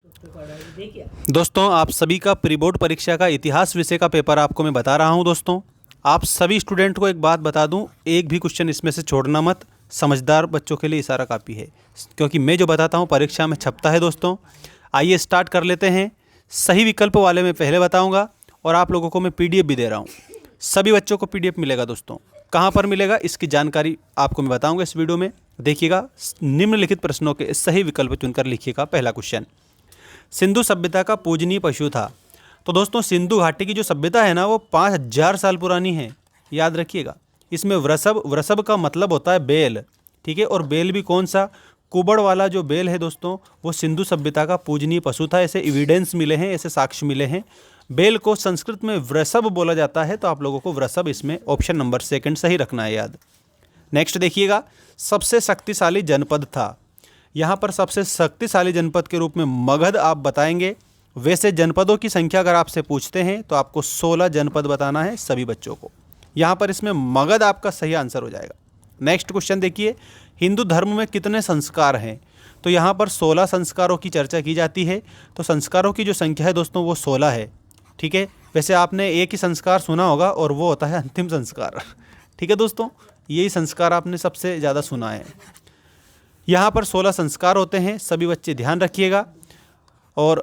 दोस्तों, आप सभी का प्री बोर्ड परीक्षा का इतिहास विषय का पेपर आपको मैं बता रहा हूं। दोस्तों, आप सभी स्टूडेंट को एक बात बता दूं, एक भी क्वेश्चन इसमें से छोड़ना मत। समझदार बच्चों के लिए इशारा काफ़ी है, क्योंकि मैं जो बताता हूं परीक्षा में छपता है। दोस्तों, आइए स्टार्ट कर लेते हैं। सही विकल्प वाले मैं पहले बताऊँगा और आप लोगों को मैं PDF भी दे रहा हूँ। सभी बच्चों को PDF मिलेगा। दोस्तों, कहाँ पर मिलेगा इसकी जानकारी आपको मैं बताऊँगा इस वीडियो में। देखिएगा, निम्नलिखित प्रश्नों के सही विकल्प चुनकर लिखिएगा। पहला क्वेश्चन, सिंधु सभ्यता का पूजनीय पशु था। तो दोस्तों, सिंधु घाटी की जो सभ्यता है ना, वो 5000 साल पुरानी है। याद रखिएगा। इसमें वृषभ, वृषभ का मतलब होता है बैल, ठीक है। और बैल भी कौन सा, कुबड़ वाला जो बैल है दोस्तों, वो सिंधु सभ्यता का पूजनीय पशु था। ऐसे एविडेंस मिले हैं, ऐसे साक्ष्य मिले हैं। बैल को संस्कृत में वृषभ बोला जाता है, तो आप लोगों को वृषभ इसमें ऑप्शन नंबर 2 सही रखना है याद। नेक्स्ट देखिएगा, सबसे शक्तिशाली जनपद था। यहाँ पर सबसे शक्तिशाली जनपद के रूप में मगध आप बताएंगे। वैसे जनपदों की संख्या अगर आपसे पूछते हैं तो आपको 16 जनपद बताना है सभी बच्चों को। यहाँ पर इसमें मगध आपका सही आंसर हो जाएगा। नेक्स्ट क्वेश्चन देखिए, हिंदू धर्म में कितने संस्कार हैं। तो यहाँ पर 16 संस्कारों की चर्चा की जाती है। तो संस्कारों की जो संख्या है दोस्तों, वो 16 है, ठीक है। वैसे आपने एक ही संस्कार सुना होगा और वो होता है अंतिम संस्कार, ठीक है दोस्तों। यही संस्कार आपने सबसे ज़्यादा सुना है। यहाँ पर 16 संस्कार होते हैं, सभी बच्चे ध्यान रखिएगा। और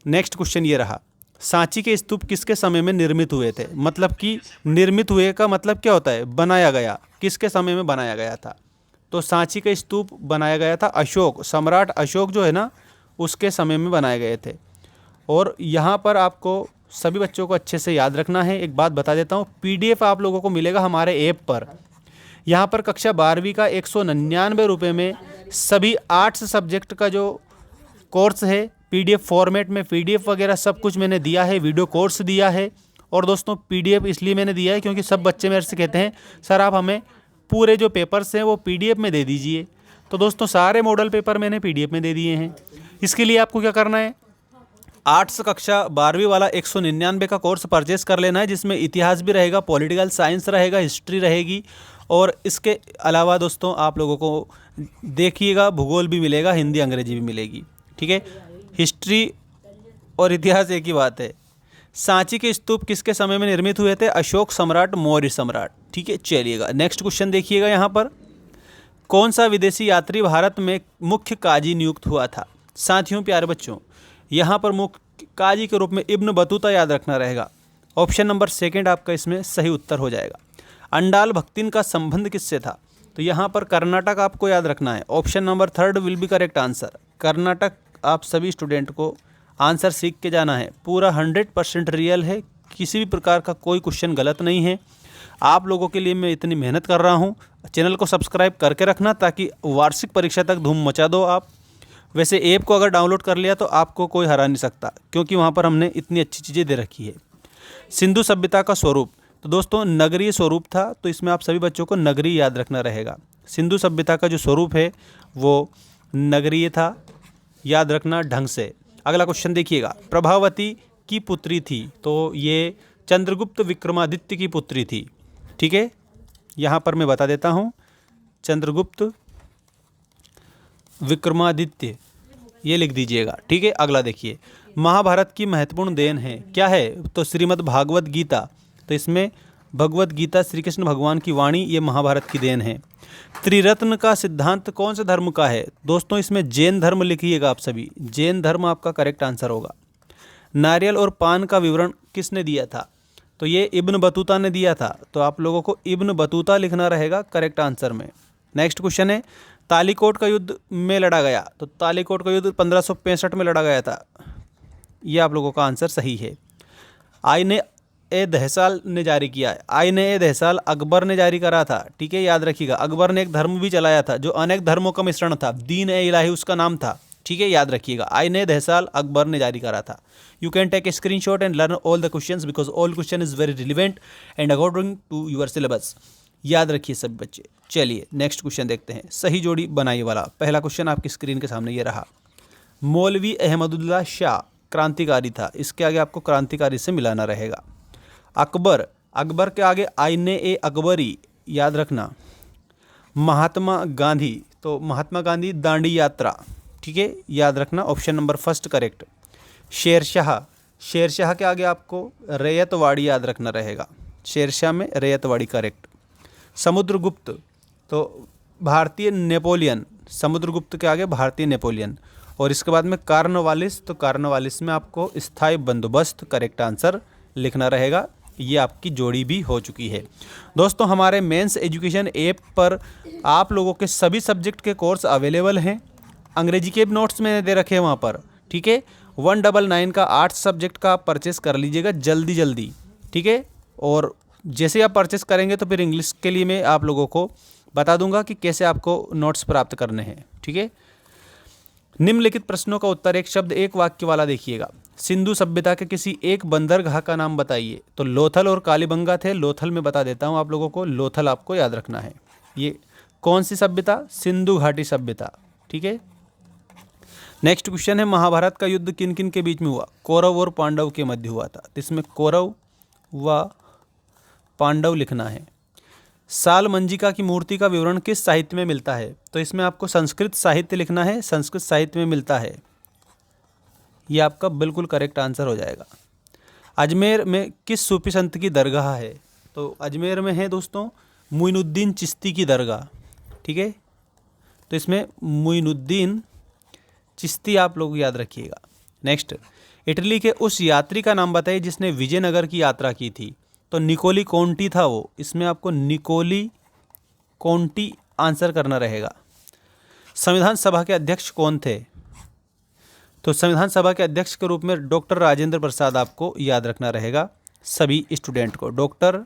नेक्स्ट क्वेश्चन ये रहा, सांची के स्तूप किसके समय में निर्मित हुए थे। मतलब कि निर्मित हुए का मतलब क्या होता है, बनाया गया। किसके समय में बनाया गया था। तो सांची का स्तूप बनाया गया था अशोक, सम्राट अशोक जो है ना, उसके समय में बनाए गए थे। और यहाँ पर आपको सभी बच्चों को अच्छे से याद रखना है। एक बात बता देता हूँ, PDF आप लोगों को मिलेगा हमारे ऐप पर। यहाँ पर कक्षा 12वीं का 199 रुपये में सभी आर्ट्स सब्जेक्ट का जो कोर्स है, PDF फॉर्मेट में PDF वगैरह सब कुछ मैंने दिया है, वीडियो कोर्स दिया है। और दोस्तों, PDF इसलिए मैंने दिया है क्योंकि सब बच्चे मेरे से कहते हैं सर आप हमें पूरे जो पेपर्स हैं वो PDF में दे दीजिए। तो दोस्तों, सारे मॉडल पेपर मैंने PDF में दे दिए हैं। इसके लिए आपको क्या करना है, आर्ट्स कक्षा 12वीं वाला 199 का कोर्स परचेस कर लेना है, जिसमें इतिहास भी रहेगा, पॉलिटिकल साइंस रहेगा, हिस्ट्री रहेगी। और इसके अलावा दोस्तों, आप लोगों को देखिएगा भूगोल भी मिलेगा, हिंदी अंग्रेजी भी मिलेगी, ठीक है। हिस्ट्री और इतिहास एक ही बात है। सांची के स्तूप किसके समय में निर्मित हुए थे, अशोक सम्राट, मौर्य सम्राट, ठीक है। चलिएगा, नेक्स्ट क्वेश्चन देखिएगा। यहाँ पर कौन सा विदेशी यात्री भारत में मुख्य काजी नियुक्त हुआ था। साथियों, प्यारे बच्चों, यहाँ पर मुख्य काजी के रूप में इब्न बतूता याद रखना रहेगा। ऑप्शन नंबर 2 आपका इसमें सही उत्तर हो जाएगा। अंडाल भक्तिन का संबंध किससे था। तो यहाँ पर कर्नाटक आपको याद रखना है। Option number 3 will be correct answer. Karnataka आप सभी स्टूडेंट को आंसर सीख के जाना है। पूरा 100% रियल है, किसी भी प्रकार का कोई क्वेश्चन गलत नहीं है। आप लोगों के लिए मैं इतनी मेहनत कर रहा हूँ। चैनल को सब्सक्राइब करके रखना ताकि वार्षिक परीक्षा तक धूम मचा दो आप। वैसे ऐप को अगर डाउनलोड कर लिया तो आपको कोई हरा नहीं सकता, क्योंकि वहाँ पर हमने इतनी अच्छी चीज़ें दे रखी है। सिंधु सभ्यता का स्वरूप, तो दोस्तों नगरीय स्वरूप था। तो इसमें आप सभी बच्चों को नगरीय याद रखना रहेगा। सिंधु सभ्यता का जो स्वरूप है वो नगरीय था, याद रखना ढंग से। अगला क्वेश्चन देखिएगा, प्रभावती की पुत्री थी। तो ये चंद्रगुप्त विक्रमादित्य की पुत्री थी, ठीक है। यहाँ पर मैं बता देता हूँ, चंद्रगुप्त विक्रमादित्य, ये लिख दीजिएगा, ठीक है। अगला देखिए, महाभारत की महत्वपूर्ण देन है, क्या है। तो श्रीमद् भागवत गीता। तो इसमें भगवत गीता श्री कृष्ण भगवान की वाणी, ये महाभारत की देन है। त्रिरत्न का सिद्धांत कौन से धर्म का है। दोस्तों, इसमें जैन धर्म लिखिएगा आप सभी, जैन धर्म आपका करेक्ट आंसर होगा। नारियल और पान का विवरण किसने दिया था। तो ये इब्न बतूता ने दिया था। तो आप लोगों को इब्न बतूता लिखना रहेगा करेक्ट आंसर में। नेक्स्ट क्वेश्चन है, तालीकोट का युद्ध में लड़ा गया। तो तालीकोट का युद्ध 1565 में लड़ा गया था। ये आप लोगों का आंसर सही है। आईने ए दहसाल ने जारी किया है। आईने ए दहसाल अकबर ने जारी करा था, ठीक है। याद रखिएगा, अकबर ने एक धर्म भी चलाया था जो अनेक धर्मों का मिश्रण था, दीन ए इलाही उसका नाम था, ठीक है। याद रखिएगा, आईने दहसाल अकबर ने जारी करा था। You can take a screenshot and learn all the questions because all question is very relevant and according to your syllabus. याद रखिए सभी बच्चे। चलिए नेक्स्ट क्वेश्चन देखते हैं, सही जोड़ी बनाई वाला। पहला क्वेश्चन आपकी स्क्रीन के सामने ये रहा, मौलवी अहमदुल्ला शाह क्रांतिकारी था। इसके आगे आपको क्रांतिकारी से मिलाना रहेगा। अकबर, अकबर के आगे आईने ए अकबरी, याद रखना। महात्मा गांधी, तो महात्मा गांधी दांडी यात्रा, ठीक है, याद रखना option number first correct. Sher Shah, Sher Shah के आगे आपको रैयतवाड़ी याद रखना रहेगा, शेरशाह में रैयतवाड़ी करेक्ट। समुद्रगुप्त, तो भारतीय नेपोलियन, समुद्रगुप्त के आगे भारतीय नेपोलियन। और इसके बाद में कार्नवालिस, तो कार्नवालिस में आपको स्थायी बंदोबस्त करेक्ट आंसर लिखना रहेगा। ये आपकी जोड़ी भी हो चुकी है। दोस्तों हमारे मेंस एजुकेशन ऐप पर आप लोगों के सभी सब्जेक्ट के कोर्स अवेलेबल हैं। अंग्रेजी के नोट्स मैंने दे रखे हैं वहाँ पर, ठीक है। 199 का आर्ट्स सब्जेक्ट का आप परचेस कर लीजिएगा जल्दी जल्दी, ठीक है। और जैसे आप परचेस करेंगे तो फिर इंग्लिश के लिए मैं आप लोगों को बता दूंगा कि कैसे आपको नोट्स प्राप्त करने हैं, ठीक है। निम्नलिखित प्रश्नों का उत्तर एक शब्द एक वाक्य वाला देखिएगा। सिंधु सभ्यता के किसी एक बंदरगाह का नाम बताइए। तो लोथल और कालीबंगा थे। लोथल में बता देता हूँ आप लोगों को, लोथल आपको याद रखना है। ये कौन सी सभ्यता? सिंधु घाटी सभ्यता, ठीक है। नेक्स्ट क्वेश्चन है, महाभारत का युद्ध किन किन के बीच में हुआ? कौरव और पांडव के मध्य हुआ था। तो इसमें कौरव व पांडव लिखना है। साल मंजिका की मूर्ति का विवरण किस साहित्य में मिलता है? तो इसमें आपको संस्कृत साहित्य लिखना है, संस्कृत साहित्य में मिलता है। ये आपका बिल्कुल करेक्ट आंसर हो जाएगा। अजमेर में किस सूफी संत की दरगाह है? तो अजमेर में है दोस्तों मोइनुद्दीन चिश्ती की दरगाह, ठीक है। तो इसमें मोइनुद्दीन चिश्ती आप लोग याद रखिएगा। नेक्स्ट, इटली के उस यात्री का नाम बताइए जिसने विजयनगर की यात्रा की थी। तो निकोली कोंटी था वो। इसमें आपको निकोली कोंटी आंसर करना रहेगा। संविधान सभा के अध्यक्ष कौन थे? तो संविधान सभा के अध्यक्ष के रूप में डॉक्टर राजेंद्र प्रसाद आपको याद रखना रहेगा सभी स्टूडेंट को, डॉक्टर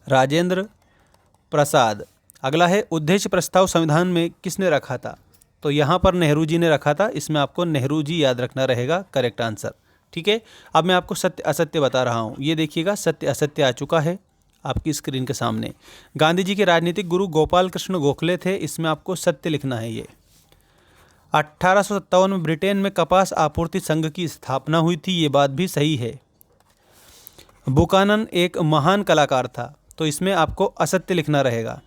राजेंद्र प्रसाद। अगला है, उद्देश्य प्रस्ताव संविधान में किसने रखा था? तो यहाँ पर नेहरू जी ने रखा था। इसमें आपको नेहरू जी याद रखना रहेगा करेक्ट आंसर, ठीक है। अब मैं आपको सत्य असत्य बता रहा हूँ। ये देखिएगा सत्य असत्य आ चुका है आपकी स्क्रीन के सामने। गांधी जी के राजनीतिक गुरु गोपाल कृष्ण गोखले थे। इसमें आपको सत्य लिखना है। ये 1857 में ब्रिटेन में कपास आपूर्ति संघ की स्थापना हुई थी। ये बात भी सही है। बुकानन एक महान कलाकार था। तो इसमें आपको असत्य लिखना रहेगा।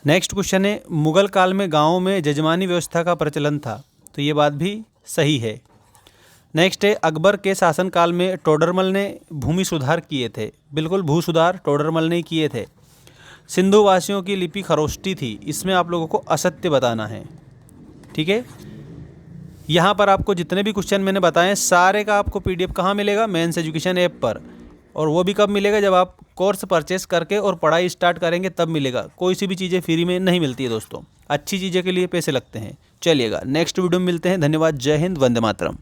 नेक्स्ट क्वेश्चन है, मुगल काल में गाँवों में जजमानी व्यवस्था का प्रचलन था। तो ये बात भी सही है। नेक्स्ट है, अकबर के शासनकाल में टोडरमल ने भूमि सुधार किए थे। बिल्कुल भू सुधार टोडरमल ने किए थे। सिंधु वासियों की लिपि खरोष्टी थी। इसमें आप लोगों को असत्य बताना है, ठीक है। यहाँ पर आपको जितने भी क्वेश्चन मैंने बताए सारे का आपको PDF कहाँ मिलेगा? मेंस एजुकेशन ऐप पर। और वो भी कब मिलेगा? जब आप कोर्स परचेस करके और पढ़ाई स्टार्ट करेंगे तब मिलेगा। कोई सी भी चीज़ें फ्री में नहीं मिलती है दोस्तों, अच्छी चीज़ें के लिए पैसे लगते हैं। चलिएगा नेक्स्ट वीडियो में मिलते हैं। धन्यवाद। जय हिंद, वंदे मातरम।